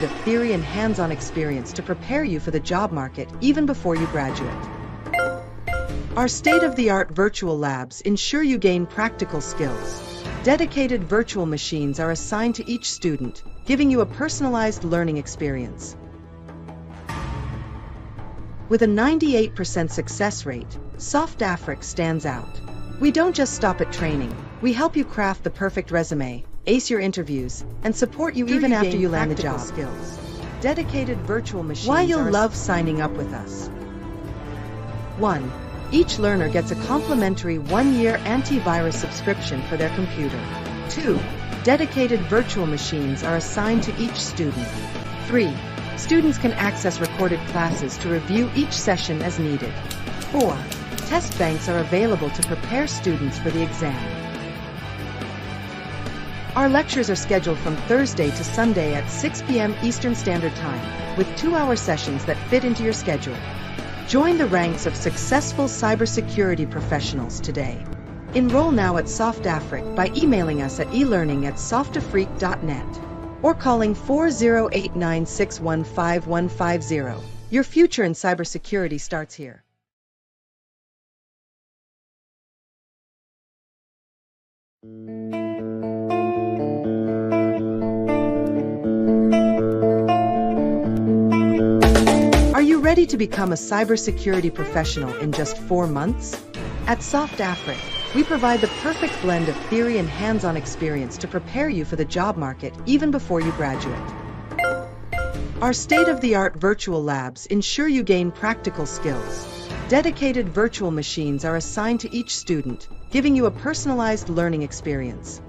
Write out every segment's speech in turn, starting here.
of theory and hands-on experience to prepare you for the job market even before you graduate. Our state-of-the-art virtual labs ensure you gain practical skills. Dedicated virtual machines are assigned to each student, giving you a personalized learning experience. With a 98% success rate, SoftAfric stands out. We don't just stop at training, we help you craft the perfect resume, ace your interviews, and support you even after you land the job. Dedicated virtual machines. Why you'll love signing up with us. 1. Each learner gets a complimentary 1-year antivirus subscription for their computer. 2. Dedicated virtual machines are assigned to each student. 3. Students can access recorded classes to review each session as needed. 4. Test banks are available to prepare students for the exam. Our lectures are scheduled from Thursday to Sunday at 6 p.m. Eastern Standard Time, with 2-hour sessions that fit into your schedule. Join the ranks of successful cybersecurity professionals today. Enroll now at SoftAfric by emailing us at elearning@softafrique.net or calling 4089615150. Your future in cybersecurity starts here. Are you ready to become a cybersecurity professional in just 4 months? At SoftAfric, we provide the perfect blend of theory and hands-on experience to prepare you for the job market even before you graduate. Our state-of-the-art virtual labs ensure you gain practical skills. Dedicated virtual machines are assigned to each student, giving you a personalized learning experience.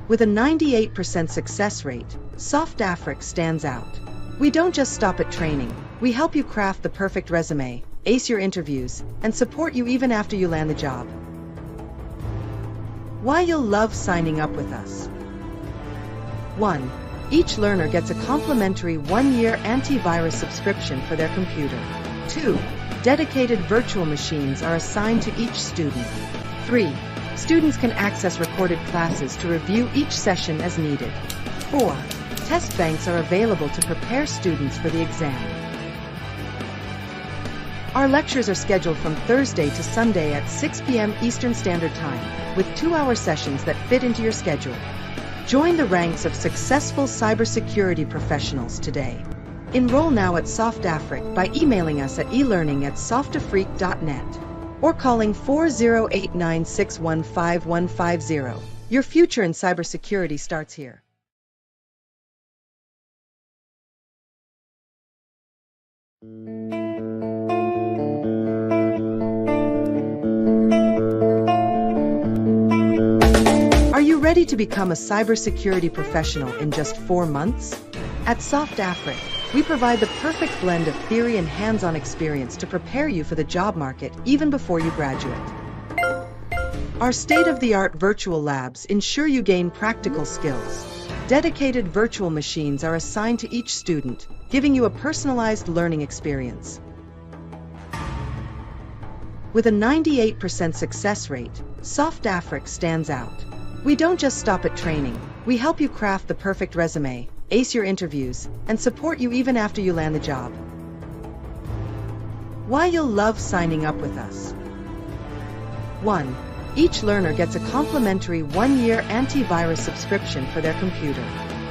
With a 98% success rate, SoftAfric stands out. We don't just stop at training, we help you craft the perfect resume, ace your interviews, and support you even after you land the job. Why you'll love signing up with us. 1. Each learner gets a complimentary 1-year antivirus subscription for their computer. 2. Dedicated virtual machines are assigned to each student. 3. Students can access recorded classes to review each session as needed. 4. Test banks are available to prepare students for the exam. Our lectures are scheduled from Thursday to Sunday at 6 p.m. Eastern Standard Time, with 2-hour sessions that fit into your schedule. Join the ranks of successful cybersecurity professionals today. Enroll now at SoftAfric by emailing us at elearning@softafrique.net or calling 4089615150. Your future in cybersecurity starts here. Are you ready to become a cybersecurity professional in just 4 months? At SoftAfric, we provide the perfect blend of theory and hands-on experience to prepare you for the job market even before you graduate. Our state-of-the-art virtual labs ensure you gain practical skills. Dedicated virtual machines are assigned to each student, giving you a personalized learning experience. With a 98% success rate, SoftAfric stands out. We don't just stop at training, we help you craft the perfect resume, ace your interviews, and support you even after you land the job. Why you'll love signing up with us. 1. Each learner gets a complimentary 1-year antivirus subscription for their computer.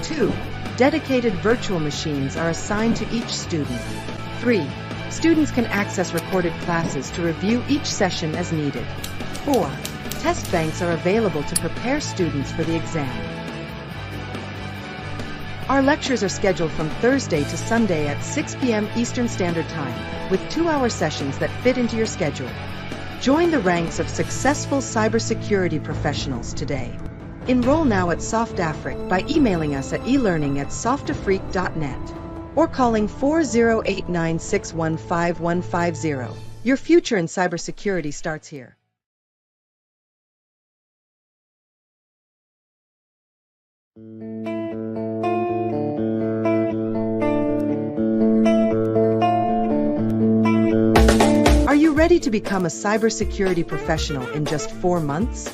2. Dedicated virtual machines are assigned to each student. 3. Students can access recorded classes to review each session as needed. 4. Test banks are available to prepare students for the exam. Our lectures are scheduled from Thursday to Sunday at 6 p.m. Eastern Standard Time, with 2-hour sessions that fit into your schedule. Join the ranks of successful cybersecurity professionals today. Enroll now at SoftAfric by emailing us at elearning@softafrique.net or calling 4089615150. Your future in cybersecurity starts here. Are you ready to become a cybersecurity professional in just 4 months?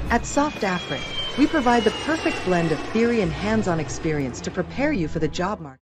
At SoftAfric, We provide the perfect blend of theory and hands-on experience to prepare you for the job market.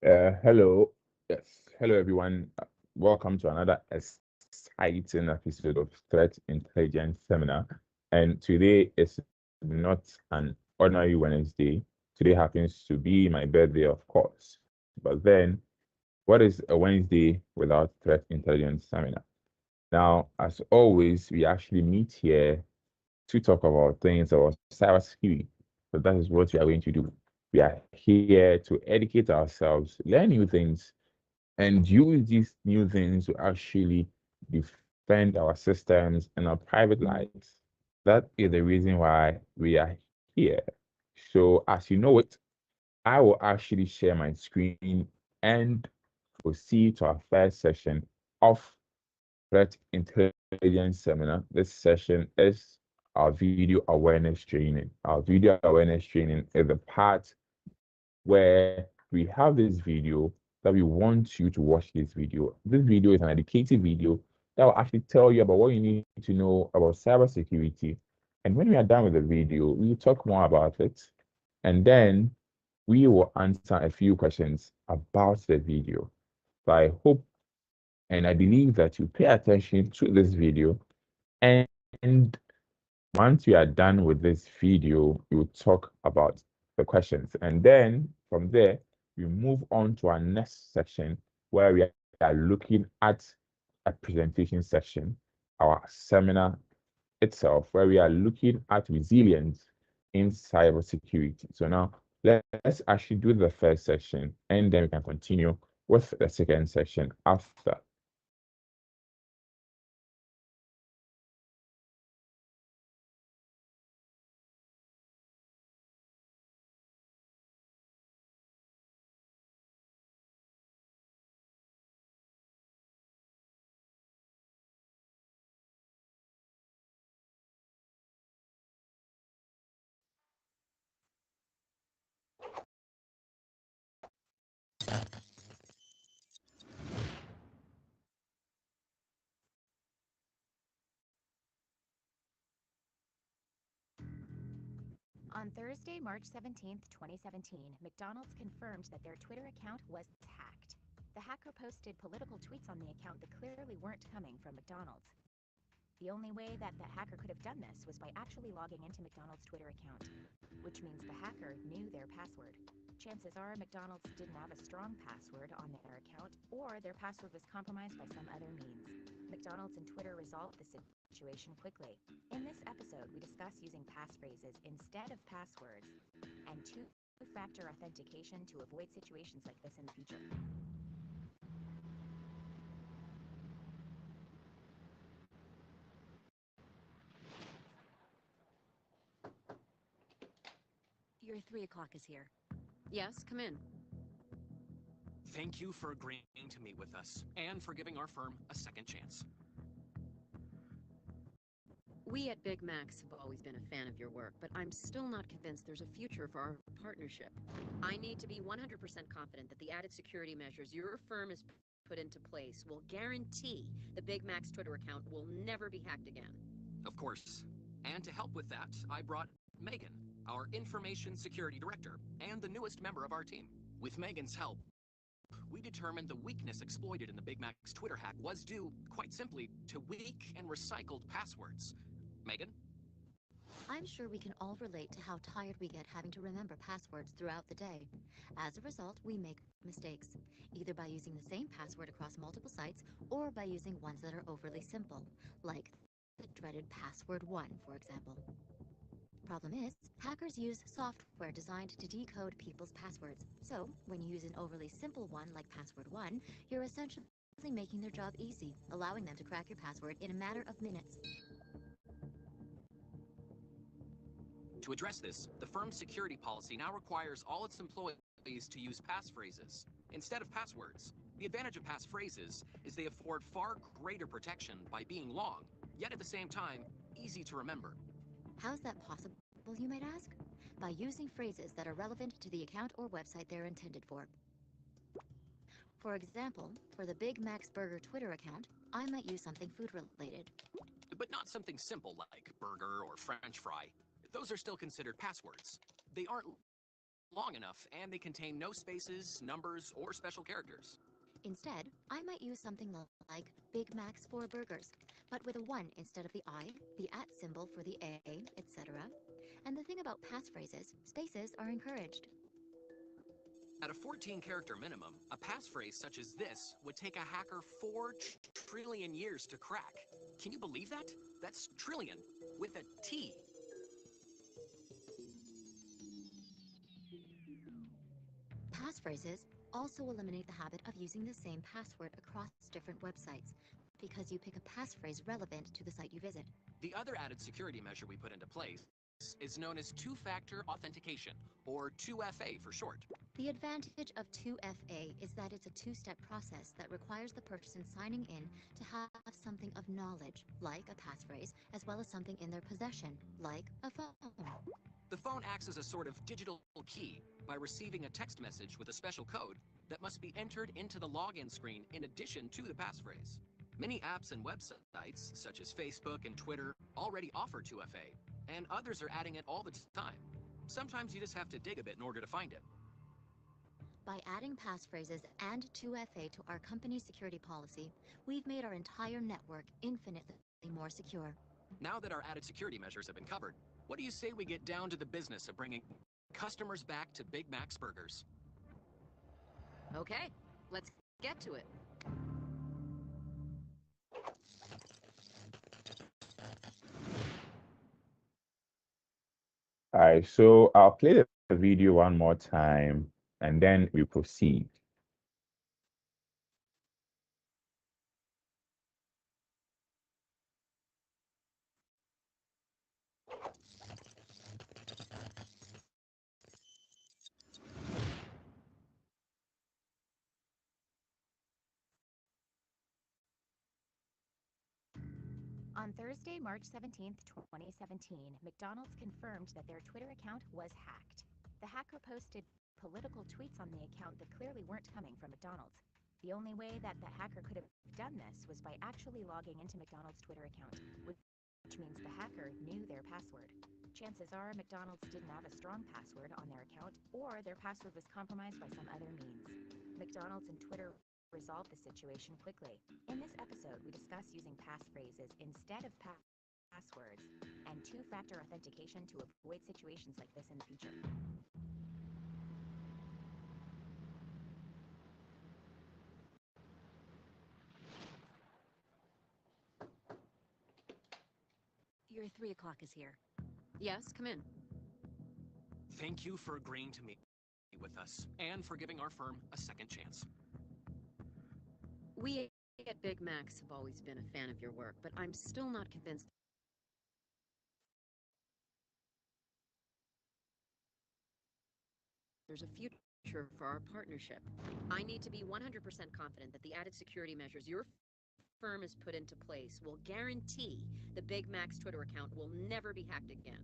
Hello. Yes. Hello, everyone. Welcome to another exciting episode of Threat Intelligence Seminar. And today is not an ordinary Wednesday. Today happens to be my birthday, of course. But then, what is a Wednesday without Threat Intelligence Seminar? Now, as always, we actually meet here to talk about things about cybersecurity. So that is what we are going to do. We are here to educate ourselves, learn new things, and use these new things to actually defend our systems and our private lives. That is the reason why we are here. So, as you know it, I will actually share my screen and proceed to our first session of Threat Intelligence Seminar. This session is our video awareness training. Our video awareness training is the part where we have this video that we want you to watch this video. This video is an educative video that will actually tell you about what you need to know about cybersecurity. And when we are done with the video, we will talk more about it. And then we will answer a few questions about the video. So I hope And I believe that you pay attention to this video, and once you are done with this video, you talk about the questions. And then from there, we move on to our next section where we are looking at a presentation section, our seminar itself, where we are looking at resilience in cybersecurity. So now let's actually do the first section, and then we can continue with the second section after. On Thursday, March 17, 2017, McDonald's confirmed that their Twitter account was hacked. The hacker posted political tweets on the account that clearly weren't coming from McDonald's. The only way that the hacker could have done this was by actually logging into McDonald's Twitter account, which means the hacker knew their password. Chances are McDonald's didn't have a strong password on their account, or their password was compromised by some other means. McDonald's and Twitter resolved the situation quickly. In this episode, we discuss using passphrases instead of passwords and two-factor authentication to avoid situations like this in the future. Your 3 o'clock is here. Yes, come in. Thank you for agreeing to meet with us and for giving our firm a second chance. We at Big Macs have always been a fan of your work, but I'm still not convinced there's a future for our partnership. I need to be 100% confident that the added security measures your firm has put into place will guarantee the Big Macs Twitter account will never be hacked again. Of course. And to help with that, I brought Megan, our Information Security Director, and the newest member of our team. With Megan's help, we determined the weakness exploited in the Big Mac's Twitter hack was due, quite simply, to weak and recycled passwords. Megan? I'm sure we can all relate to how tired we get having to remember passwords throughout the day. As a result, we make mistakes, either by using the same password across multiple sites or by using ones that are overly simple, like the dreaded password 1, for example. Problem is, hackers use software designed to decode people's passwords. So, when you use an overly simple one like password 1, you're essentially making their job easy, allowing them to crack your password in a matter of minutes. To address this, the firm's security policy now requires all its employees to use passphrases instead of passwords. The advantage of passphrases is they afford far greater protection by being long, yet at the same time, easy to remember. How's that possible, you might ask? By using phrases that are relevant to the account or website they're intended for. For example, for the Big Mac's Burger Twitter account, I might use something food-related. But not something simple like burger or French fry. Those are still considered passwords. They aren't long enough, and they contain no spaces, numbers, or special characters. Instead, I might use something like Big Mac's 4 burgers, but with a 1 instead of the I, the @ symbol for the A, etc. And the thing about passphrases, spaces are encouraged. At a 14-character minimum, a passphrase such as this would take a hacker 4 trillion years to crack. Can you believe that? That's trillion with a T. Passphrases also eliminate the habit of using the same password across different websites, because you pick a passphrase relevant to the site you visit. The other added security measure we put into place is known as two-factor authentication, or 2FA for short. The advantage of 2FA is that it's a two-step process that requires the person signing in to have something of knowledge, like a passphrase, as well as something in their possession, like a phone. The phone acts as a sort of digital key by receiving a text message with a special code that must be entered into the login screen in addition to the passphrase. Many apps and websites, such as Facebook and Twitter, already offer 2FA, and others are adding it all the time. Sometimes you just have to dig a bit in order to find it. By adding passphrases and 2FA to our company's security policy, we've made our entire network infinitely more secure. Now that our added security measures have been covered, what do you say we get down to the business of bringing customers back to Big Mac's Burgers? Okay, let's get to it. All right, so I'll play the video one more time and then we proceed. On Thursday, March 17th, 2017, McDonald's confirmed that their Twitter account was hacked. The hacker posted political tweets on the account that clearly weren't coming from McDonald's. The only way that the hacker could have done this was by actually logging into McDonald's Twitter account, which means the hacker knew their password. Chances are McDonald's didn't have a strong password on their account, or their password was compromised by some other means. McDonald's and Twitter resolve the situation quickly. In this episode, we discuss using passphrases instead of passwords and two-factor authentication to avoid situations like this in the future. Your 3 o'clock is here. Yes, come in. Thank you for agreeing to meet with us and for giving our firm a second chance. We at Big Mac's have always been a fan of your work, but I'm still not convinced there's a future for our partnership. I need to be 100% confident that the added security measures your firm has put into place will guarantee the Big Mac's Twitter account will never be hacked again.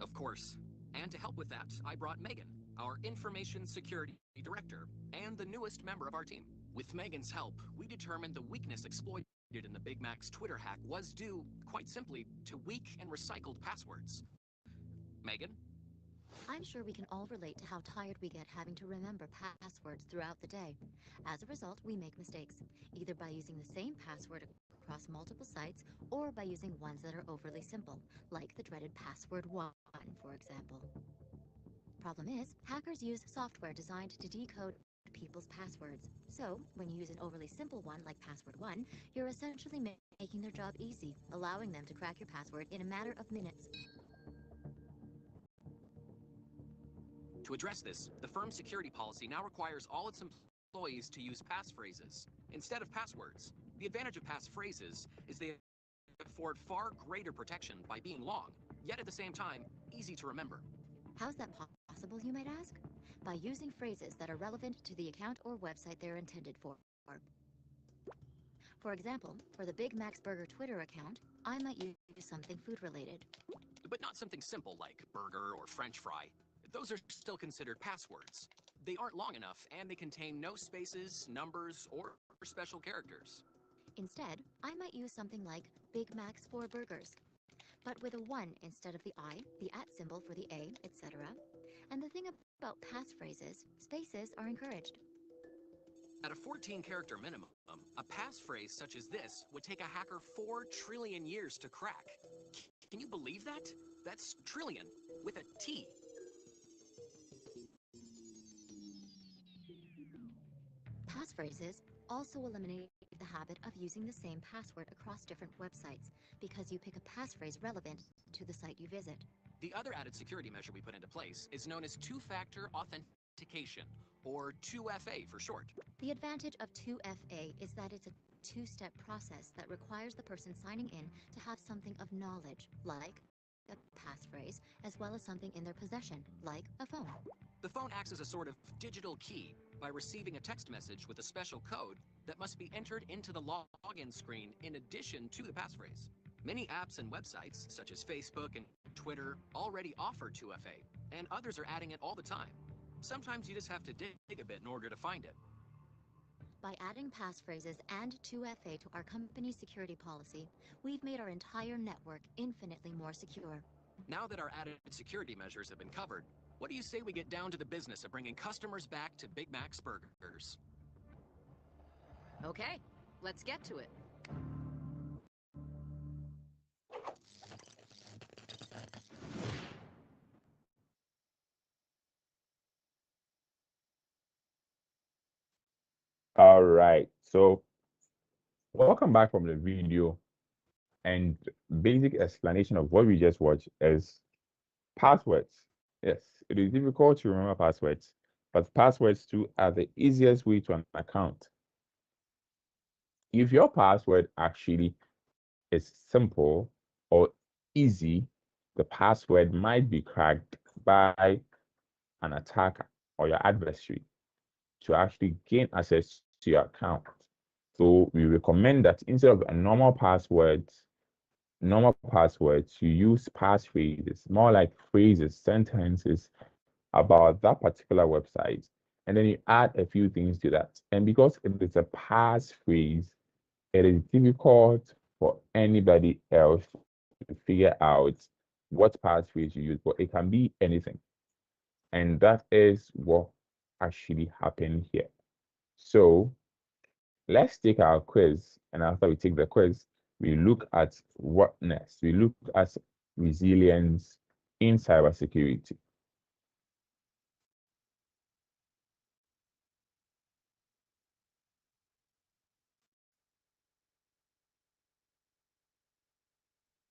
Of course. And to help with that, I brought Megan, our information security director, and the newest member of our team. With Megan's help, we determined the weakness exploited in the Big Mac's Twitter hack was due, quite simply, to weak and recycled passwords. Megan? I'm sure we can all relate to how tired we get having to remember passwords throughout the day. As a result, we make mistakes, either by using the same password across multiple sites or by using ones that are overly simple, like the dreaded password 1, for example. Problem is, hackers use software designed to decode people's passwords. So, when you use an overly simple one like password 1, you're essentially making their job easy, allowing them to crack your password in a matter of minutes. To address this, the firm's security policy now requires all its employees to use passphrases instead of passwords. The advantage of passphrases is they afford far greater protection by being long, yet at the same time, easy to remember. How's that possible, you might ask? By using phrases that are relevant to the account or website they're intended for. For example, for the Big Mac's Burger Twitter account, I might use something food-related. But not something simple like burger or French fry. Those are still considered passwords. They aren't long enough, and they contain no spaces, numbers, or special characters. Instead, I might use something like Big Mac's 4 burgers, but with a 1 instead of the I, the @ symbol for the A, etc. And the thing about passphrases, spaces are encouraged. At a 14-character minimum, a passphrase such as this would take a hacker 4 trillion years to crack. Can you believe that? That's trillion, with a T. Passphrases also eliminate the habit of using the same password across different websites, because you pick a passphrase relevant to the site you visit. The other added security measure we put into place is known as two-factor authentication, or 2FA for short. The advantage of 2FA is that it's a two-step process that requires the person signing in to have something of knowledge, like a passphrase, as well as something in their possession, like a phone. The phone acts as a sort of digital key by receiving a text message with a special code that must be entered into the login screen in addition to the passphrase. Many apps and websites, such as Facebook and Twitter, already offer 2FA, and others are adding it all the time. Sometimes you just have to dig a bit in order to find it. By adding passphrases and 2FA to our company's security policy, we've made our entire network infinitely more secure. Now that our added security measures have been covered, What do you say we get down to the business of bringing customers back to Big Mac's Burgers? Okay, let's get to it. All right. So welcome back from the video. And basic explanation of what we just watched is passwords. Yes, it is difficult to remember passwords, but passwords too are the easiest way to an account. If your password actually is simple or easy, the password might be cracked by an attacker or your adversary to actually gain access to your account. So we recommend that instead of a normal password, you use passphrases, more like phrases, sentences about that particular website, and then you add a few things to that. And because it is a passphrase, it is difficult for anybody else to figure out what passphrase you use, but it can be anything. And that is what actually happened here. So let's take our quiz, and after we take the quiz, we look at what next. We look at resilience in cybersecurity.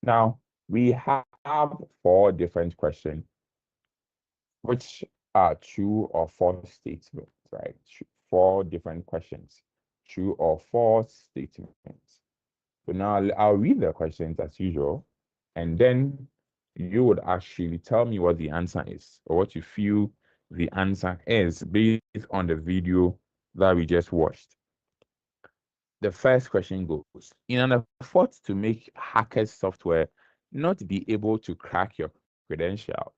Now, we have 4 different questions, which are true or false statements, right? 4 different questions, true or false statements. So now I'll read the questions as usual, and then you would actually tell me what the answer is, or what you feel the answer is based on the video that we just watched. The first question goes, in an effort to make hackers' software not be able to crack your credentials,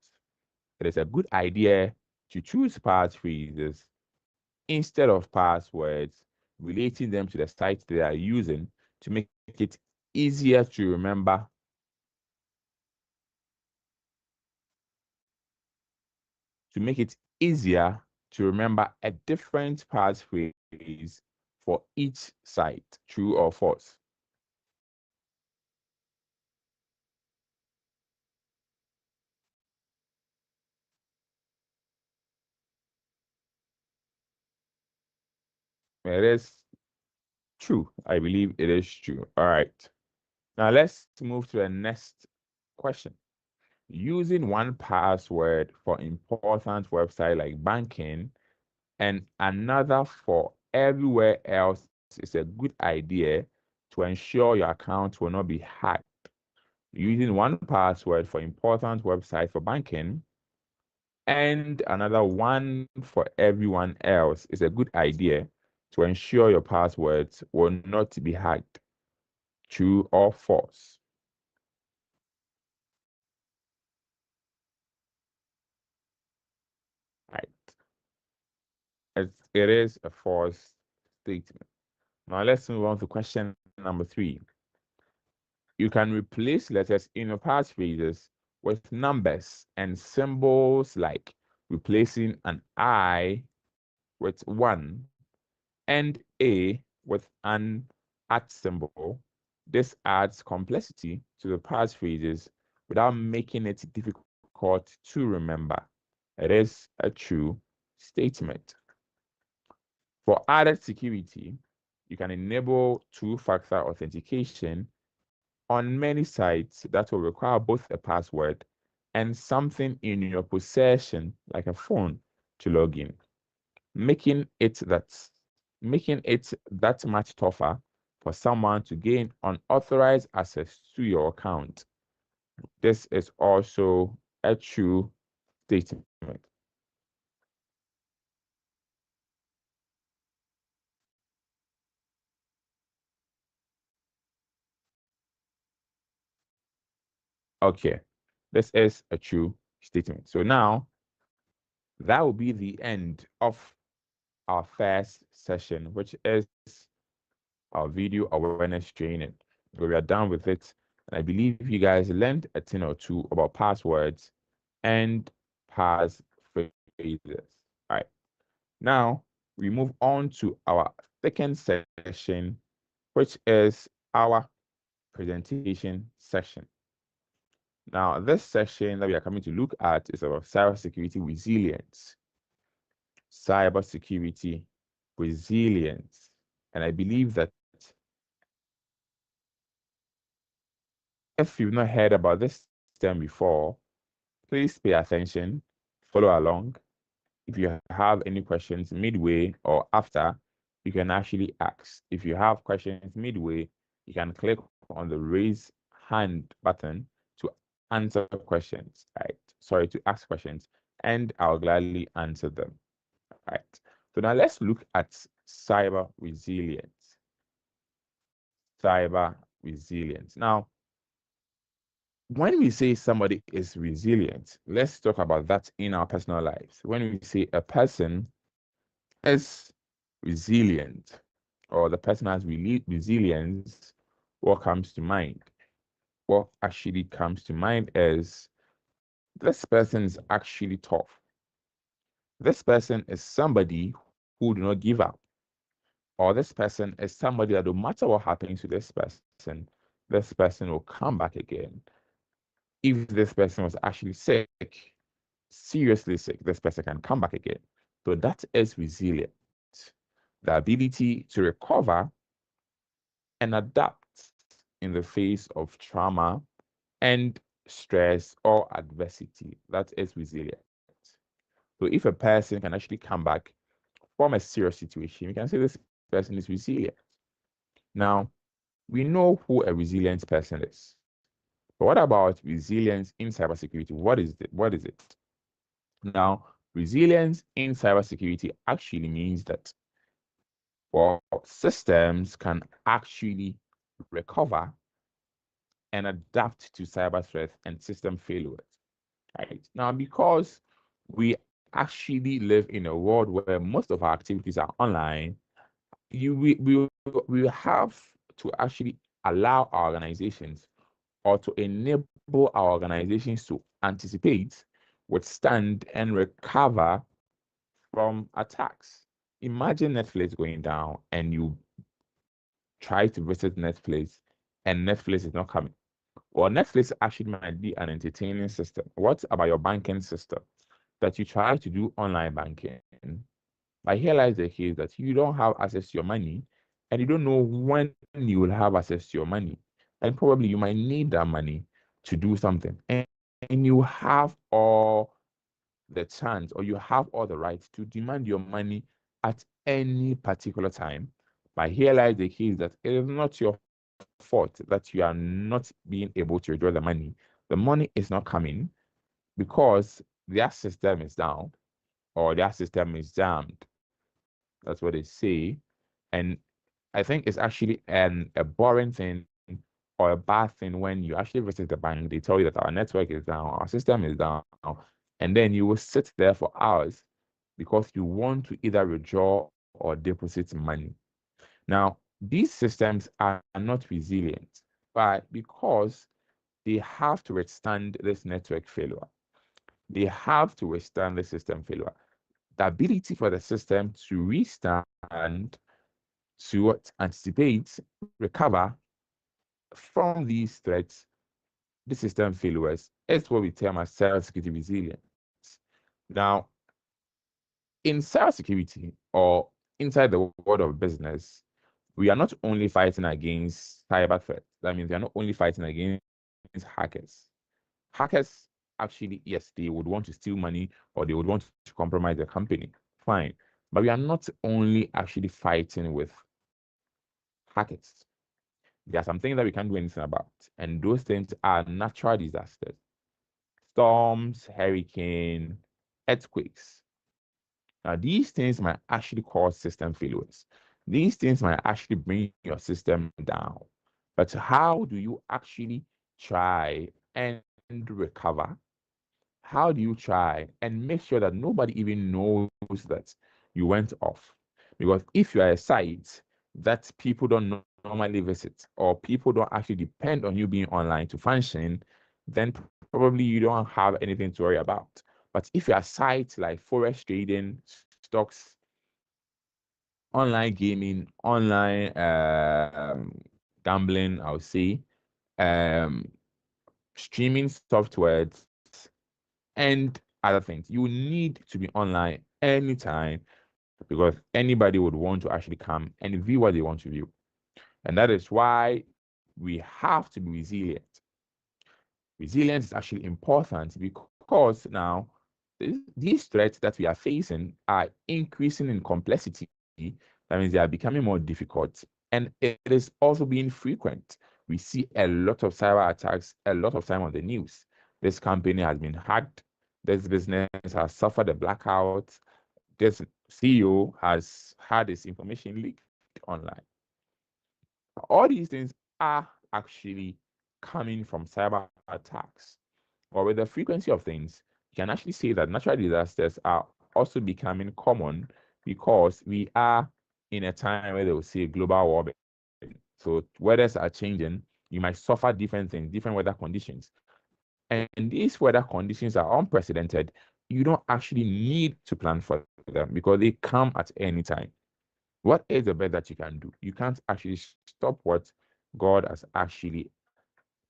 it is a good idea to choose passphrases instead of passwords, relating them to the site they are using to make it easier to remember. To make it easier to remember a different passphrase for each site, true or false. It is true. I believe it is true. All right. Now let's move to the next question. Using one password for important website like banking and another for everywhere else is a good idea to ensure your account will not be hacked. Using one password for important website for banking and another one for everyone else is a good idea to ensure your passwords will not be hacked. True or false? Right. It is a false statement. Now let's move on to question number 3. You can replace letters in your passphrases with numbers and symbols, like replacing an I with 1 and A with an @ symbol. This adds complexity to the passphrases without making it difficult to remember. It is a true statement. For added security, you can enable 2-factor authentication on many sites that will require both a password and something in your possession, like a phone, to log in, making it that much tougher for someone to gain unauthorized access to your account. This is also a true statement. Okay, this is a true statement. So now that will be the end of our first session, which is our video awareness training. We are done with it. And I believe you guys learned a thing or two about passwords and you this. All right. Now we move on to our second session, which is our presentation session. Now, this session that we are coming to look at is about cybersecurity resilience. Cybersecurity resilience. And I believe that if you've not heard about this term before, please pay attention, follow along. If you have any questions midway or after, you can actually ask. If you have questions midway, you can click on the raise hand button to answer questions, right? Sorry, to ask questions, and I'll gladly answer them, right? So now let's look at cyber resilience. Cyber resilience. Now, when we say somebody is resilient, let's talk about that in our personal lives. When we say a person is resilient, or the person has resilience, what comes to mind? What actually comes to mind is this person is actually tough. This person is somebody who do not give up. Or this person is somebody that no matter what happens to this person will come back again. If this person was actually sick, seriously sick, this person can come back again. So that is resilience. The ability to recover and adapt in the face of trauma and stress or adversity. That is resilience. So if a person can actually come back from a serious situation, we can say this person is resilient. Now, we know who a resilient person is. But what about resilience in cybersecurity? What is it? What is it? Now, resilience in cybersecurity actually means that systems can actually recover and adapt to cyber threats and system failures. Right now, because we actually live in a world where most of our activities are online, we have to actually allow our organizations or to enable our organizations to anticipate, withstand, and recover from attacks. Imagine Netflix going down and you try to visit Netflix and Netflix is not coming. Well, Netflix actually might be an entertaining system. What about your banking system? That you try to do online banking, but here lies the case that you don't have access to your money and you don't know when you will have access to your money. And probably you might need that money to do something. And you have all the chance or you have all the right to demand your money at any particular time. But here lies the case that it is not your fault that you are not being able to withdraw the money. The money is not coming because their system is down or their system is jammed. That's what they say. And I think it's actually a boring thing or a bad thing when you actually visit the bank, they tell you that our network is down, our system is down, and then you will sit there for hours because you want to either withdraw or deposit money. Now, these systems are not resilient, but because they have to withstand this network failure, they have to withstand the system failure. The ability for the system to restand, to anticipate, recover from these threats, the system failures, is what we term as cybersecurity resilience. Now, in cybersecurity or inside the world of business, we are not only fighting against cyber threats. That means we are not only fighting against hackers. Hackers actually, yes, they would want to steal money or they would want to compromise the company. Fine. But we are not only actually fighting with hackers. There are some things that we can't do anything about. And those things are natural disasters. Storms, hurricane, earthquakes. Now, these things might actually cause system failures. These things might actually bring your system down. But how do you actually try and recover? How do you try and make sure that nobody even knows that you went off? Because if you are a site that people don't normally visit or people don't actually depend on you being online to function, then probably you don't have anything to worry about. But if you are sites like forex trading, stocks, online gaming, online gambling, I would say, streaming softwares, and other things, you need to be online anytime because anybody would want to actually come and view what they want to view. And that is why we have to be resilient. Resilience is actually important because now these threats that we are facing are increasing in complexity. That means they are becoming more difficult, and it is also being frequent. We see a lot of cyber attacks a lot of time on the news. This company has been hacked. This business has suffered a blackout. This CEO has had his information leaked online. All these things are actually coming from cyber attacks. Or with the frequency of things, you can actually say that natural disasters are also becoming common because we are in a time where they will say global warming. So weathers are changing. You might suffer different things, different weather conditions. And these weather conditions are unprecedented. You don't actually need to plan for them because they come at any time. What is the best that you can do? You can't actually stop what God has actually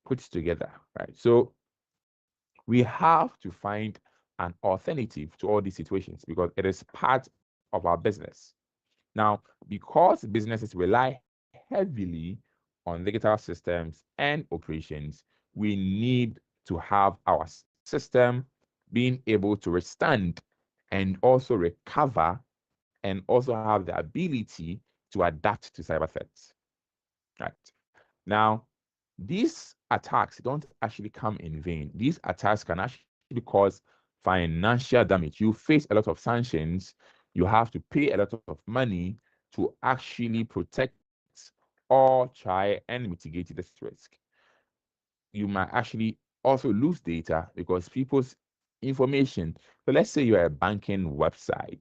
put together, right? So we have to find an alternative to all these situations because it is part of our business. Now, because businesses rely heavily on digital systems and operations, we need to have our system being able to withstand and also recover and also have the ability to adapt to cyber threats. Right. Now, these attacks don't actually come in vain. These attacks can actually cause financial damage. You face a lot of sanctions. You have to pay a lot of money to actually protect or try and mitigate this risk. You might actually also lose data because people's information. So let's say you're a banking website.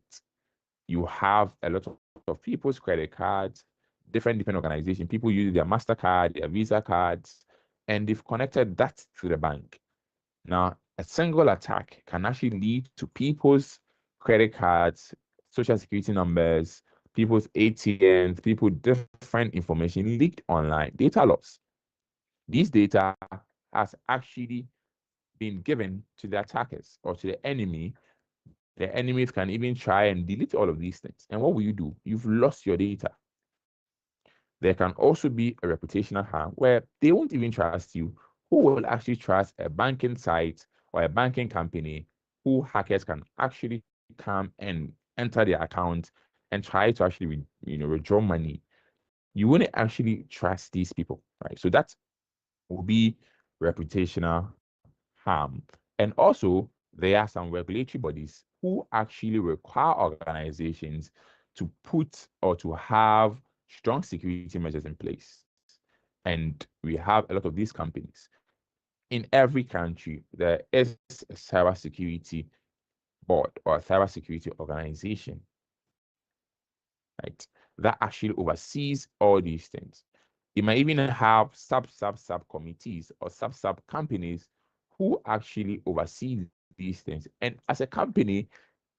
You have a lot of people's credit cards, different organizations. People use their MasterCard, their Visa cards, and they've connected that to the bank. Now, a single attack can actually lead to people's credit cards, social security numbers, people's ATMs, people different information leaked online, data loss. These data has actually been given to the attackers or to the enemy. The enemies can even try and delete all of these things. And what will you do? You've lost your data. There can also be a reputational harm where they won't even trust you. Who will actually trust a banking site or a banking company who hackers can actually come and enter their account and try to actually withdraw money? You wouldn't actually trust these people, right? So that will be reputational harm. And also, there are some regulatory bodies who actually require organizations to put or to have strong security measures in place. And we have a lot of these companies. In every country, there is a cybersecurity board or a cybersecurity organization, right, that actually oversees all these things. You might even have sub committees or sub companies who actually oversee these things. And as a company,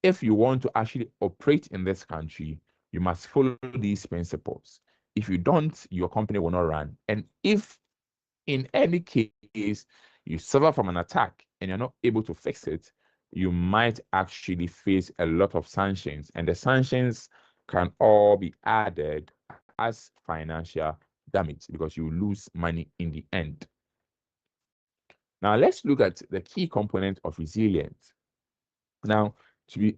if you want to actually operate in this country, you must follow these principles. If you don't, your company will not run. And if in any case you suffer from an attack and you're not able to fix it, you might actually face a lot of sanctions. And the sanctions can all be added as financial damage because you lose money in the end. Now, let's look at the key component of resilience. Now, to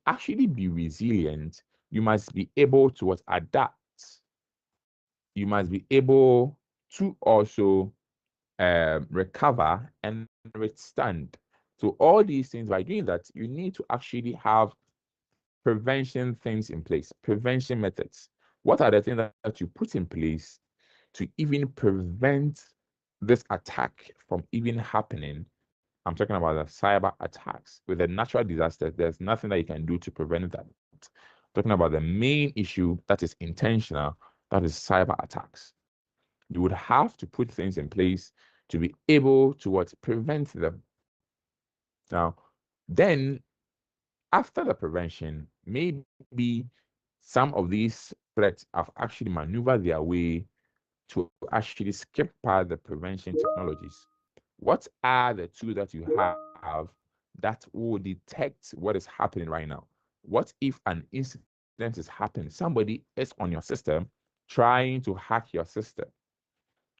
actually be resilient, you must be able to adapt. You must be able to also recover and withstand. So all these things, by doing that, you need to actually have prevention things in place, prevention methods. What are the things that you put in place to even prevent this attack from even happening? I'm talking about the cyber attacks. With the natural disasters, there's nothing that you can do to prevent that. I'm talking about the main issue that is intentional, that is cyber attacks. You would have to put things in place to be able to prevent them. Now, Then, after the prevention, maybe some of these threats have actually maneuvered their way to actually skip past the prevention technologies. What are the tools that you have that will detect what is happening right now? What if an incident is happening? Somebody is on your system trying to hack your system.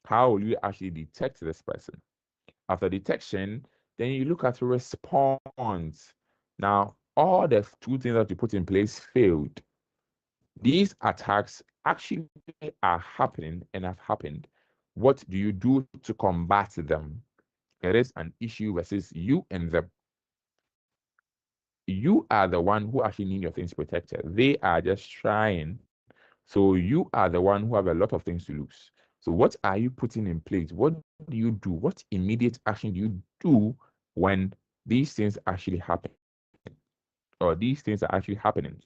How will you actually detect this person? After detection, then you look at response. Now, all the two things that you put in place failed. These attacks actually are happening and have happened. What do you do to combat them? It is an issue versus you and them. You are the one who actually need your things protected. They are just trying. So you are the one who have a lot of things to lose. So what are you putting in place? What do you do? What immediate action do you do when these things actually happen? Or these things are actually happening?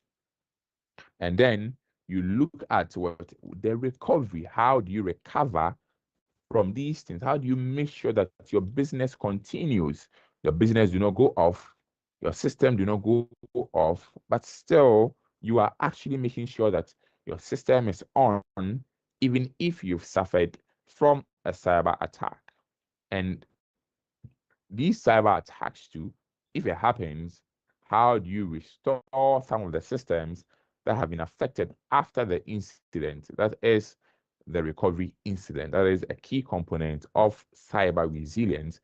And then you look at what the recovery. How do you recover from these things? How do you make sure that your business continues? Your business do not go off, your system do not go off, but still you are actually making sure that your system is on, even if you've suffered from a cyber attack. And these cyber attacks too, if it happens, how do you restore some of the systems that have been affected after the incident? That is the recovery incident. That is a key component of cyber resilience.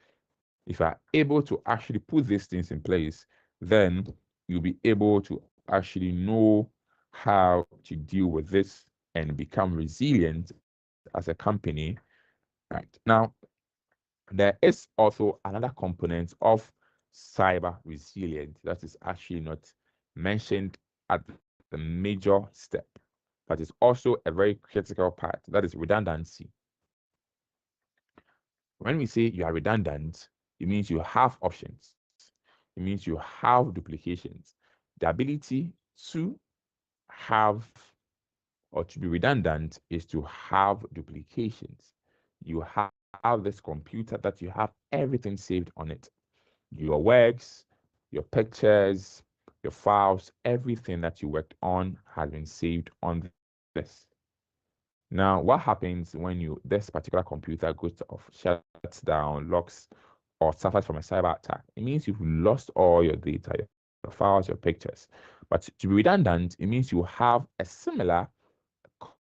If you are able to actually put these things in place, then you'll be able to actually know how to deal with this and become resilient as a company. Right now, there is also another component of cyber resilience that is actually not mentioned at the major step, but it's also a very critical part. That is redundancy. When we say you are redundant, it means you have options. It means you have duplications. The ability to have or to be redundant is to have duplications. You have this computer that you have everything saved on it. Your works, your pictures, your files, everything that you worked on has been saved on this. Now, what happens when this particular computer goes off, shuts down, locks, or suffers from a cyber attack? It means you've lost all your data, your files, your pictures. But to be redundant, it means you have a similar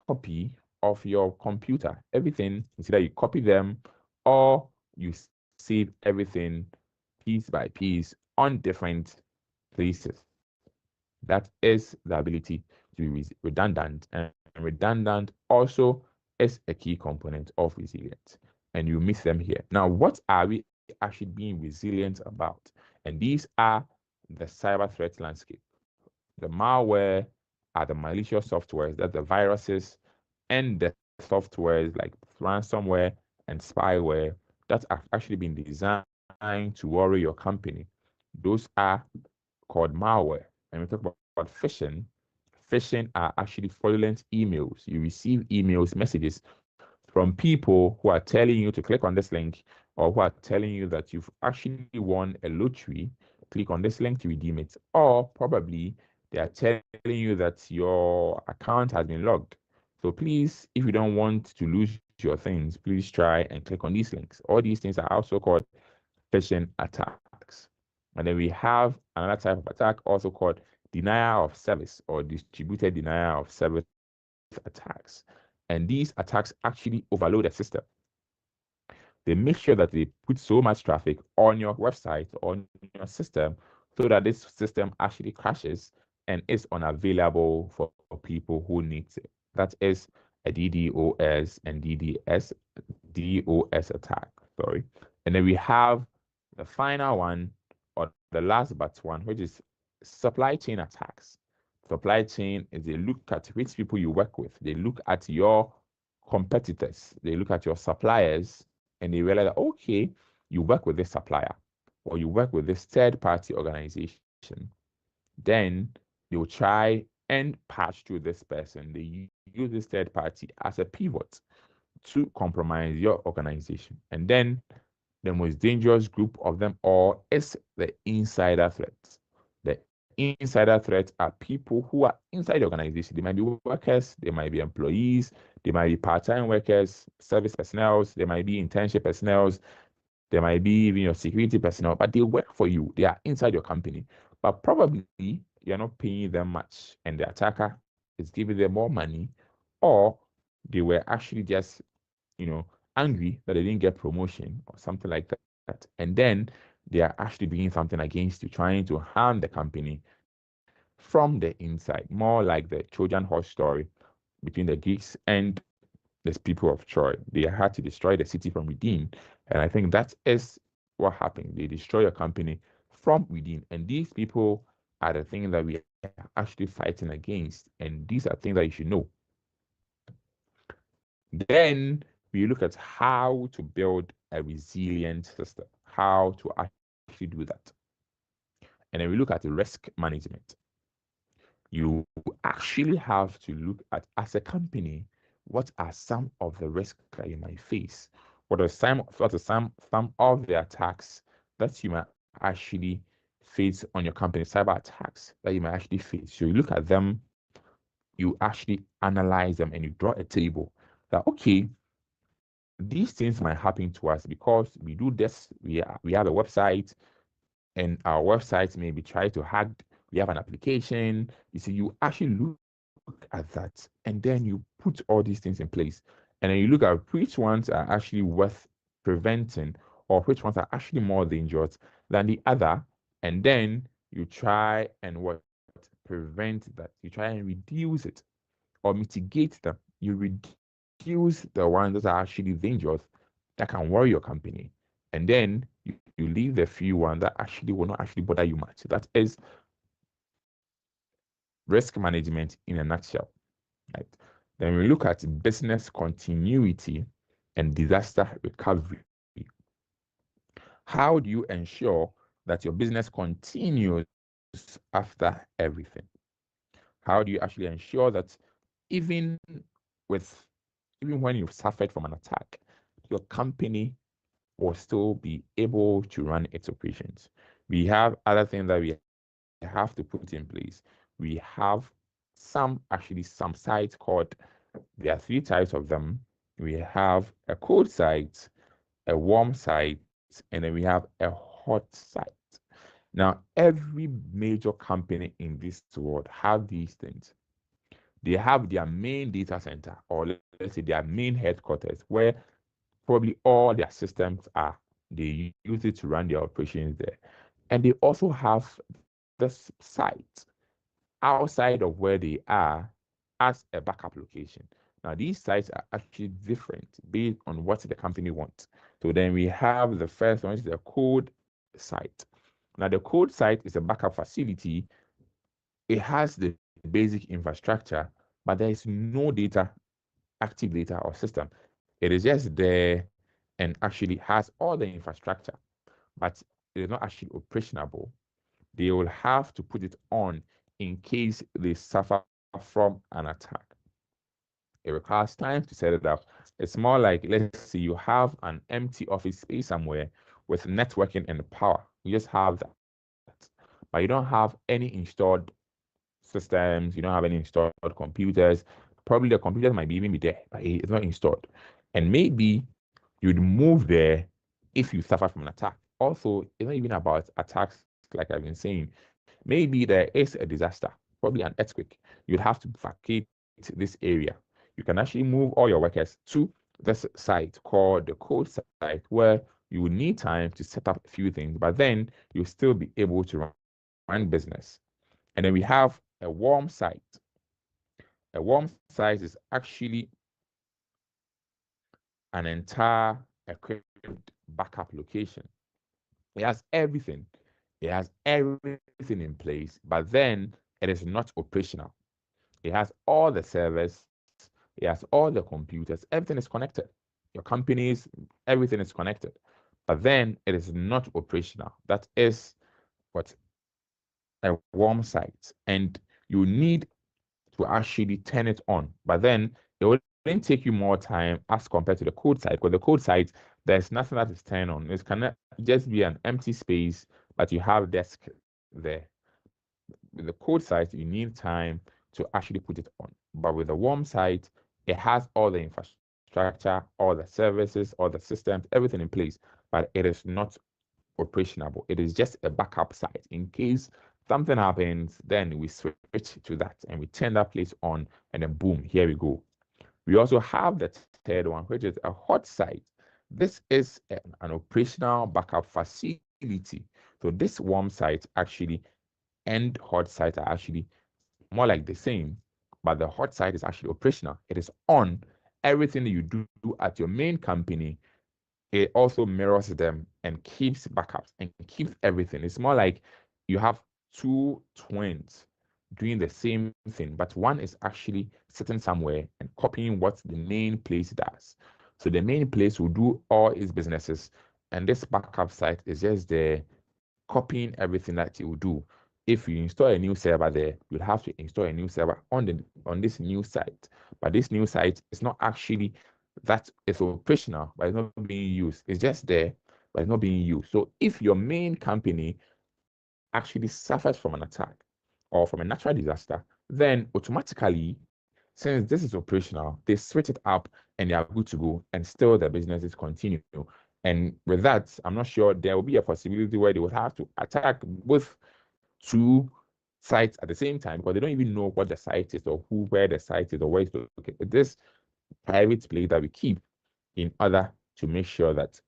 copy of your computer. Everything is either you copy them or you save everything piece by piece on different places. That is the ability to be redundant, and redundant also is a key component of resilience, and you miss them here. Now, what are we actually being resilient about? And these are the cyber threat landscape. The malware are the malicious softwares, that the viruses and the softwares like ransomware and spyware that have actually been designed to worry your company. Those are called malware. And we talk about phishing. Phishing are actually fraudulent emails. You receive emails, messages from people who are telling you to click on this link, or who are telling you that you've actually won a lottery. Click on this link to redeem it. Or probably they are telling you that your account has been logged. So please, if you don't want to lose your things, please try and click on these links. All these things are also called phishing attacks. And then we have another type of attack also called denial of service or distributed denial of service attacks. And these attacks actually overload the system. They make sure that they put so much traffic on your website, on your system, so that this system actually crashes and is unavailable for people who need it. That is a DDoS and DDoS attack. Sorry. And then we have the final one, or the last but one, which is supply chain attacks. Supply chain is they look at which people you work with. They look at your competitors. They look at your suppliers and they realize that, okay, you work with this supplier or you work with this third-party organization. Then they will try and patch through this person. They use this third party as a pivot to compromise your organization. And then the most dangerous group of them all is the insider threats. The insider threats are people who are inside the organization. They might be workers, they might be employees, they might be part-time workers, service personnel, they might be internship personnel, they might be even your security personnel, but they work for you. They are inside your company. But probably you're not paying them much, and the attacker is giving them more money, or they were actually just, angry that they didn't get promotion or something like that. And then they are actually doing something against you, trying to harm the company from the inside, more like the Trojan horse story between the Greeks and the people of Troy. They had to destroy the city from within. And I think that is what happened. They destroy your company from within. And these people are the things that we are actually fighting against. And these are things that you should know. Then we look at how to build a resilient system, how to actually do that. And then we look at the risk management. You actually have to look at, as a company, what are some of the risks that you might face? What are some of the attacks that you might actually face on your company, cyber attacks that you might actually face? So you look at them, you actually analyze them, and you draw a table that, okay, these things might happen to us because we do this. We have a website, and our website may be tried to hack. We have an application. You see, you actually look at that, and then you put all these things in place, and then you look at which ones are actually worth preventing, or which ones are actually more dangerous than the other, and then you try and prevent that. You try and reduce it or mitigate them. You reduce the ones that are actually dangerous, that can worry your company, and then you leave the few ones that actually will not actually bother you much. That is risk management in a nutshell, right? Then we look at business continuity and disaster recovery. How do you ensure that your business continues after everything? How do you actually ensure that even when you've suffered from an attack, your company will still be able to run its operations? We have other things that we have to put in place. We have some sites called, there are 3 types of them. We have a cold site, a warm site, and then we have a hot site. Now, every major company in this world have these things. They have their main data center, or let's say their main headquarters, where probably all their systems are. They use it to run their operations there. And they also have this site outside of where they are as a backup location. Now, these sites are actually different based on what the company wants. So then we have the first one, which is the code site. Now, the code site is a backup facility. It has the basic infrastructure, but there is no data, active data or system. It is just there and actually has all the infrastructure, but it is not actually operationable. They will have to put it on in case they suffer from an attack. It requires time to set it up. It's more like, let's say you have an empty office space somewhere with networking and power. You just have that, but you don't have any installed systems. You don't have any installed computers. Probably the computers might even be there, but it's not installed. And maybe you'd move there if you suffer from an attack. Also, it's not even about attacks, like I've been saying. Maybe there is a disaster, probably an earthquake. You'd have to vacate this area. You can actually move all your workers to this site called the code site, where you will need time to set up a few things, but then you'll still be able to run business. And then we have a warm site. A warm site is actually an entire equipped backup location. It has everything. It has everything in place, but then it is not operational. It has all the servers, it has all the computers, everything is connected. Your companies, everything is connected, but then it is not operational. That is what a warm site, and you need to actually turn it on, but then it will then take you more time as compared to the code site, because the code site, There's nothing that is turned on. It cannot just be an empty space, but you have desk there. With the cold site, you need time to actually put it on. But with the warm site, it has all the infrastructure, all the services, all the systems, everything in place, but it is not operational. It is just a backup site. In case something happens, then we switch to that and we turn that place on, and then boom, here we go. We also have the third one, which is a hot site. This is an operational backup facility. So this warm site actually and hot site are actually more like the same, but the hot site is actually operational. It is on. Everything that you do at your main company, it also mirrors them and keeps backups and keeps everything. It's more like you have two twins doing the same thing, but one is actually sitting somewhere and copying what the main place does. So the main place will do all its businesses, and this backup site is just there copying everything that it will do. If you install a new server there, you'll have to install a new server on this new site. But this new site is not actually that it's operational, but it's not being used. It's just there, but it's not being used. So if your main company actually suffers from an attack or from a natural disaster, then automatically, since this is operational, they switch it up and they are good to go, and still the businesses continue. And with that, I'm not sure there will be a possibility where they would have to attack both two sites at the same time, because they don't even know what the site is or where the site is or where it's located. This private place that we keep in order to make sure that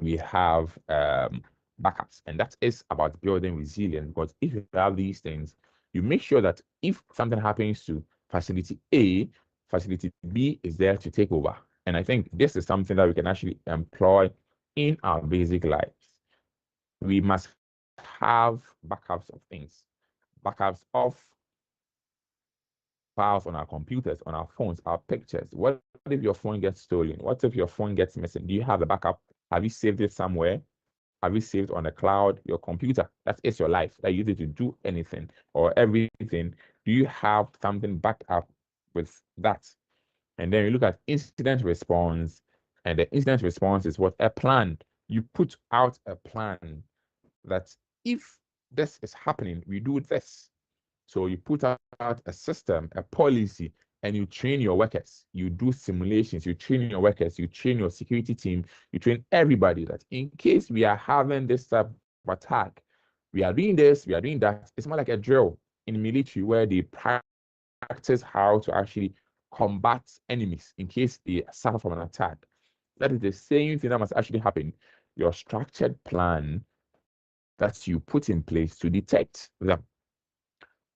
we have backups, and that is about building resilience. Because if you have these things, you make sure that if something happens to facility A, facility B is there to take over. And I think this is something that we can actually employ in our basic lives. We must have backups of things, backups of files on our computers, on our phones, our pictures. What if your phone gets stolen? What if your phone gets missing? Do you have a backup? Have you saved it somewhere? Have you saved on the cloud? Your computer, that is your life, that you use it to do anything or everything. Do you have something backed up with that? And then you look at incident response, and the incident response is what? A plan. You put out a plan that if this is happening, we do this. So you put out a system, a policy, and you train your workers. You do simulations, you train your workers, you train your security team, you train everybody that in case we are having this type of attack, we are doing this, we are doing that. It's more like a drill in military where they practice how to actually combat enemies in case they suffer from an attack. That is the same thing that must actually happen. Your structured plan that you put in place to detect them.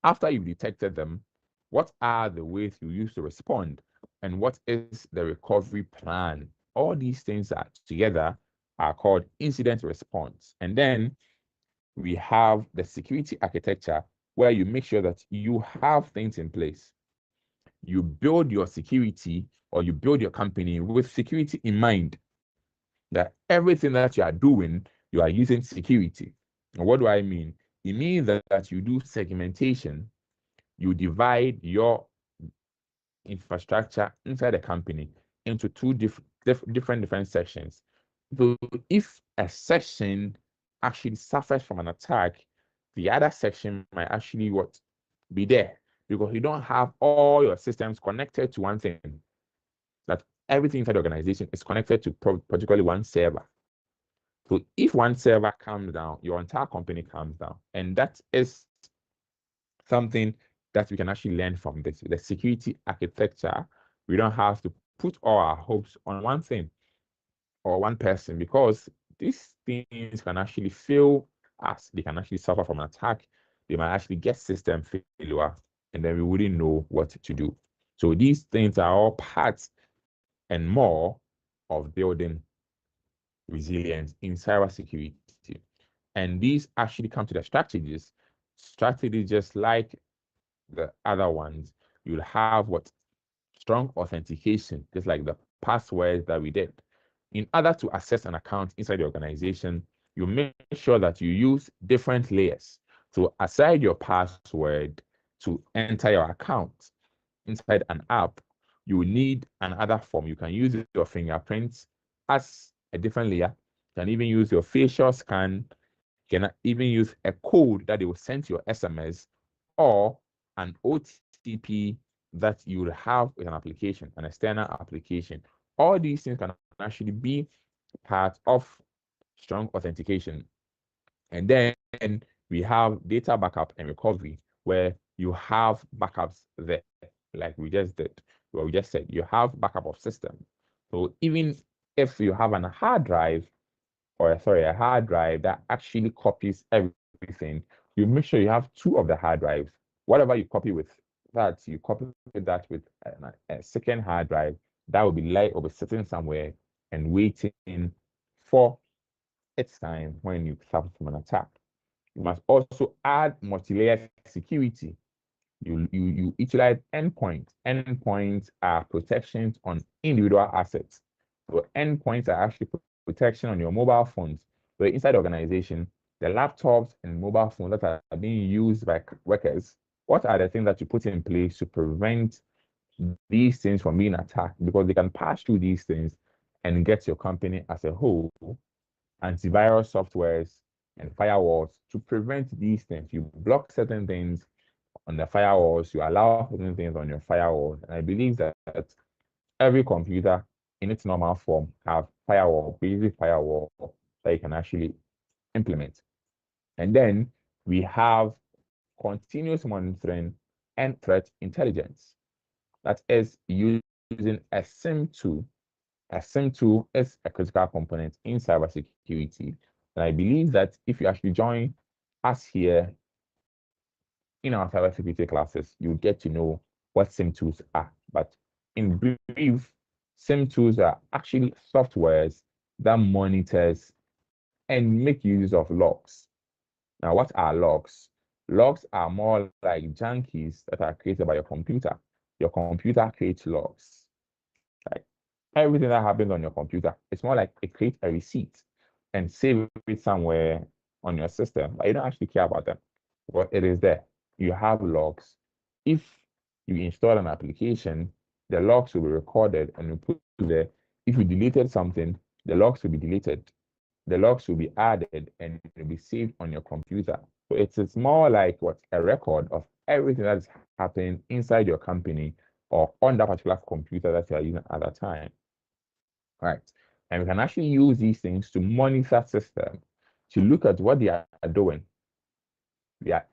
After you've detected them, what are the ways you use to respond? And what is the recovery plan? All these things are together are called incident response. And then we have the security architecture where you make sure that you have things in place. You build your security or you build your company with security in mind, that everything that you are doing, you are using security. And what do I mean? It means that you do segmentation. You divide your infrastructure inside the company into two different sections. So if a section actually suffers from an attack, the other section might actually be there, because you don't have all your systems connected to one thing. That everything inside the organization is connected to particularly one server. So if one server comes down, your entire company comes down. And that is something that we can actually learn from this. The security architecture, we don't have to put all our hopes on one thing or one person, because these things can actually fail us. They can actually suffer from an attack. They might actually get system failure, and then we wouldn't know what to do. So these things are all parts and more of building resilience in cybersecurity. And these actually come to the strategies. Strategies just like the other ones. You'll have strong authentication, just like the passwords that we did. In order to access an account inside the organization, you make sure that you use different layers. So aside your password to enter your account inside an app, you need another form. You can use your fingerprints as a different layer. You can even use your facial scan. You can even use a code that they will send to your SMS or an OTP that you will have with an application, an external application. All these things can actually be part of strong authentication. And then we have data backup and recovery, where you have backups there, like we just did. Well, we just said you have backup of system. So even if you have a hard drive that actually copies everything, you make sure you have two of the hard drives. Whatever you copy with that, you copy that with a second hard drive that will be sitting somewhere and waiting for its time when you suffer from an attack. You must also add multi-layer security. You utilize endpoints. Endpoints are protections on individual assets. So endpoints are actually protection on your mobile phones. So inside the organization, the laptops and mobile phones that are being used by workers, what are the things that you put in place to prevent these things from being attacked? Because they can pass through these things and get your company as a whole. Antivirus softwares and firewalls to prevent these things. You block certain things on the firewalls, you allow certain things on your firewall. And I believe that every computer in its normal form have basic firewall that you can actually implement. And then we have continuous monitoring and threat intelligence. That is using a SIM tool. A SIM tool is a critical component in cybersecurity. And I believe that if you actually join us here in our cybersecurity classes, you get to know what SIM tools are. But in brief, SIM tools are actually softwares that monitors and make use of logs. Now, what are logs? Logs are more like junkies that are created by your computer. Your computer creates logs. Right? Everything that happens on your computer, it's more like it creates a receipt and save it somewhere on your system, but you don't actually care about them. But it is there. You have logs. If you install an application, the logs will be recorded and you put there. If you deleted something, the logs will be deleted. The logs will be added and it will be saved on your computer. So it's more like a record of everything that is happening inside your company or on that particular computer that you are using at that time. Right. And we can actually use these things to monitor systems, to look at what they are doing. We are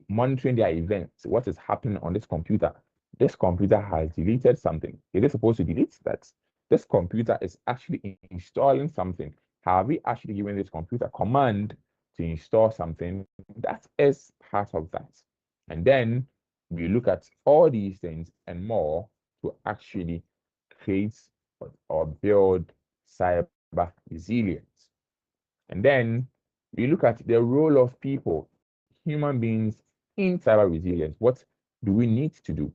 monitoring their events, what is happening on this computer. This computer has deleted something. It is supposed to delete that. This computer is actually installing something. Have we actually given this computer command to install something? That is part of that. And then we look at all these things and more to actually create or build cyber resilience. And then we look at the role of people, human beings in cyber resilience. What do we need to do?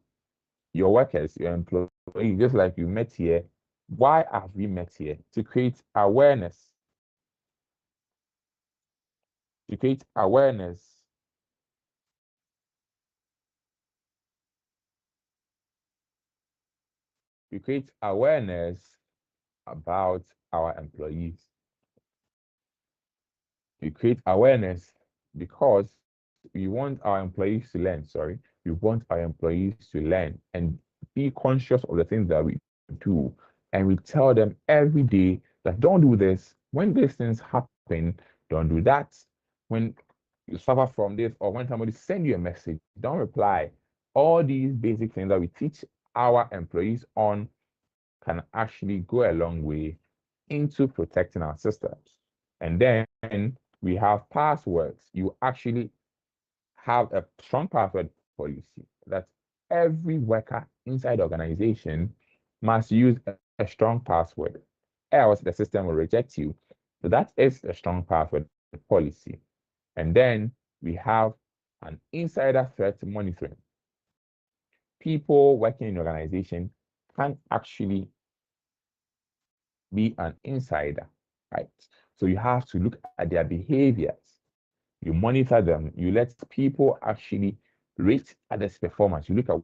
Your workers, your employees, just like you met here, why have we met here? To create awareness. To create awareness. To create awareness about our employees. We create awareness because we want our employees to learn, we want our employees to learn and be conscious of the things that we do. And we tell them every day that don't do this. When these things happen, don't do that. When you suffer from this or when somebody sends you a message, don't reply. All these basic things that we teach our employees on can actually go a long way into protecting our systems. And then we have passwords. You actually have a strong password policy that every worker inside the organization must use a strong password, else the system will reject you. So that is a strong password policy. And then we have an insider threat monitoring. People working in the organization can actually be an insider, right? So you have to look at their behaviors. You monitor them. You let people actually rate others' performance. You look at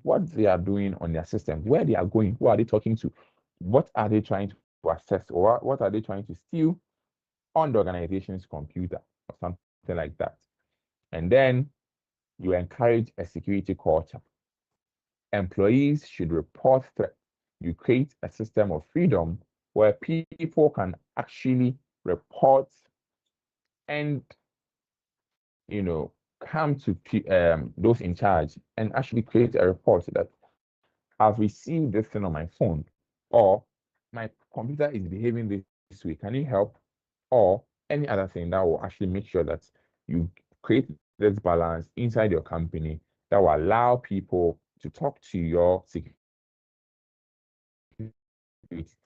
what they are doing on their system, where they are going, who are they talking to, what are they trying to assess what are they trying to steal on the organization's computer or something like that. And then you encourage a security culture. Employees should report threats. You create a system of freedom where people can actually report and, come to those in charge and actually create a report that I've received this thing on my phone, or my computer is behaving this way. Can you help? Or any other thing that will actually make sure that you create this balance inside your company that will allow people to talk to your security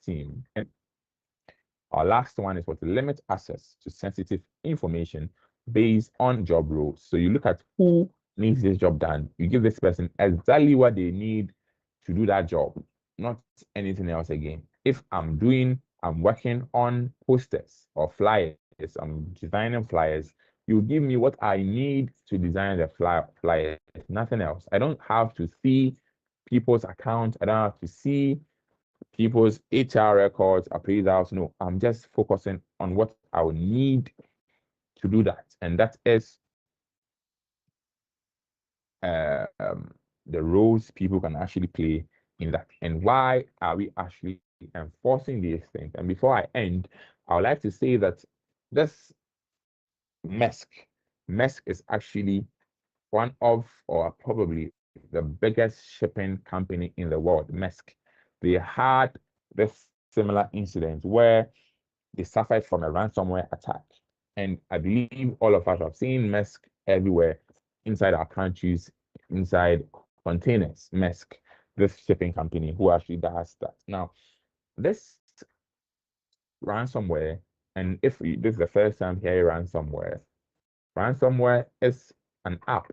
team. And our last one is what to limit access to sensitive information based on job roles. So you look at who needs this job done. You give this person exactly what they need to do that job, not anything else again. If I'm working on posters or flyers, I'm designing flyers, you give me what I need to design the flyers, nothing else. I don't have to see people's accounts. I don't have to see people's HR records, appraisals. No, I'm just focusing on what I will need to do that. And that is the roles people can actually play in that. And why are we actually enforcing these things? And before I end, I would like to say that this MESC is actually one of, or probably the biggest shipping company in the world, MESC. They had this similar incident where they suffered from a ransomware attack. And I believe all of us have seen MESC everywhere inside our countries, inside containers. MESC, this shipping company who actually does that. Now, this ransomware, and if this is the first time hearing ransomware is an app,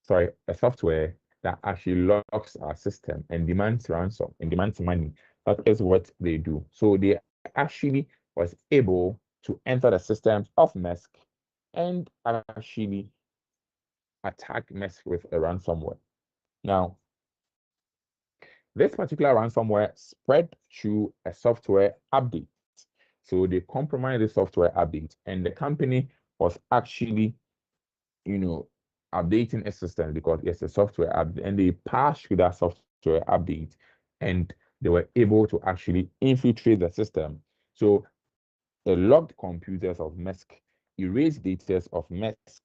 sorry, a software that actually locks our system and demands ransom and demands money. That is what they do. So they actually was able to enter the systems of MESC and actually attack MESC with a ransomware. Now, this particular ransomware spread through a software update. So they compromised the software update, and the company was actually, updating a system because it's a software update, and they passed through that software update, and they were able to actually infiltrate the system. So they logged computers of MESC, erased data of MESC,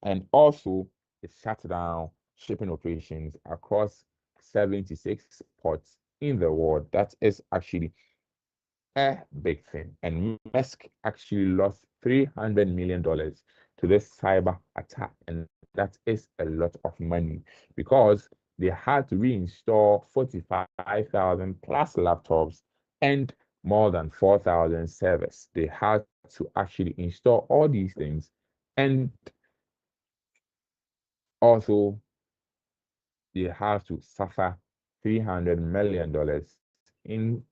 and also it shut down shipping operations across 76 ports in the world. That is actually a big thing. And MESC actually lost $300 million to this cyber attack. And that is a lot of money because they had to reinstall 45,000 plus laptops and more than 4,000 servers. They had to actually install all these things, and also they have to suffer $300 million in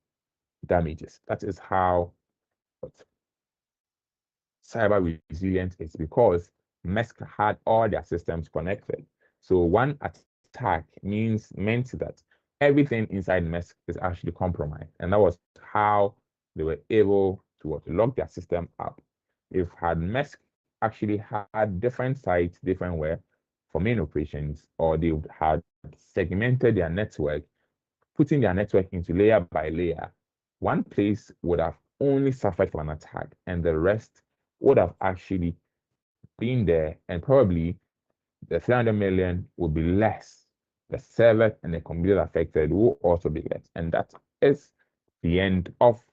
damages. That is how cyber resilient is, because MESC had all their systems connected. So one attack meant that everything inside MESC is actually compromised. And that was how they were able to lock their system up. If had MESC actually had different sites, different way for main operations, or they had segmented their network, putting their network into layer by layer, one place would have only suffered from an attack, and the rest would have actually been there, and probably the 300 million would be less. The server and the computer affected will also be less. And that is the end of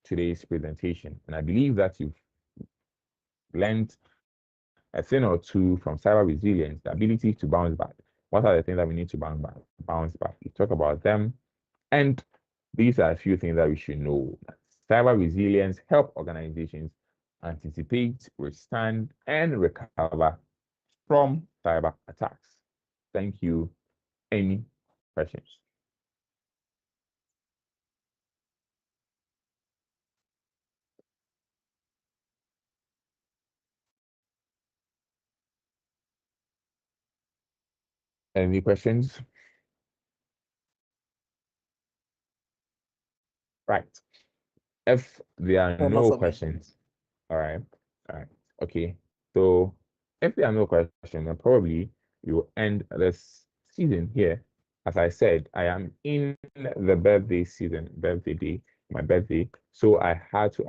today's presentation. And I believe that you've learned a thing or two from cyber resilience, the ability to bounce back. What are the things that we need to bounce back? We talk about them. And these are a few things that we should know. Cyber resilience help organizations anticipate, withstand, and recover from cyber attacks. Thank you. Any questions? Any questions? Right. If there are Not no for me. questions, all right, okay. So if there are no questions, then probably we will end this season here. As I said, I am in the birthday season, birthday day, my birthday. So I have to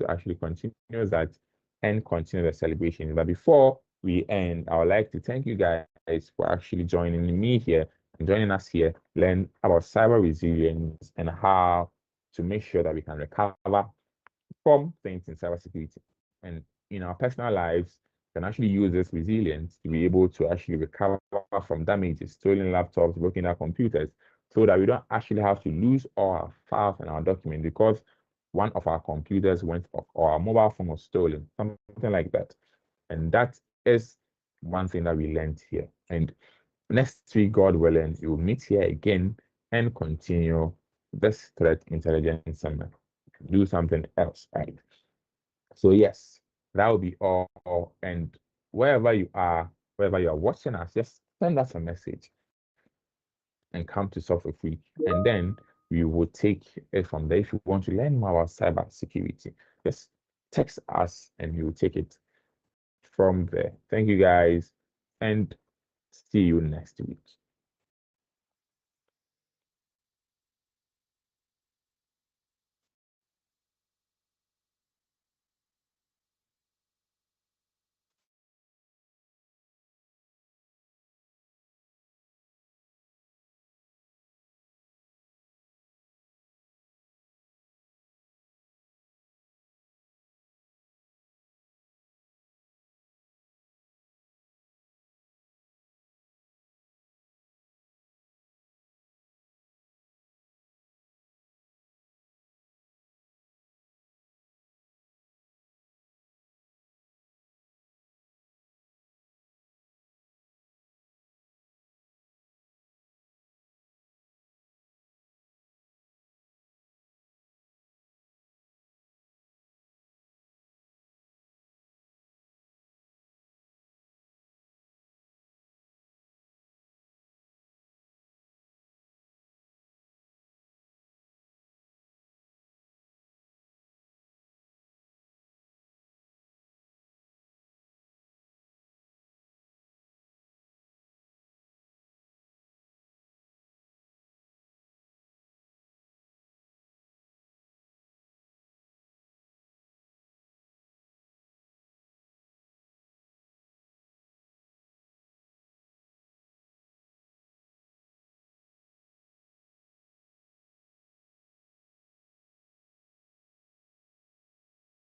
actually continue that and continue the celebration. But before we end, I would like to thank you guys for actually joining me here and joining us here, learn about cyber resilience and how to make sure that we can recover from things in cybersecurity. And in our personal lives, can actually use this resilience to be able to actually recover from damages, stolen laptops, broken down computers, so that we don't actually have to lose all our files and our documents because one of our computers went off or our mobile phone was stolen, something like that. And that is one thing that we learned here. And next week, God willing, we will meet here again and continue this threat intelligence seminar. Do something else, right? So yes, that will be all. And wherever you are watching us, just send us a message and come to Software Free. And then we will take it from there. If you want to learn more about cyber security, just text us and we will take it from there. Thank you guys and see you next week.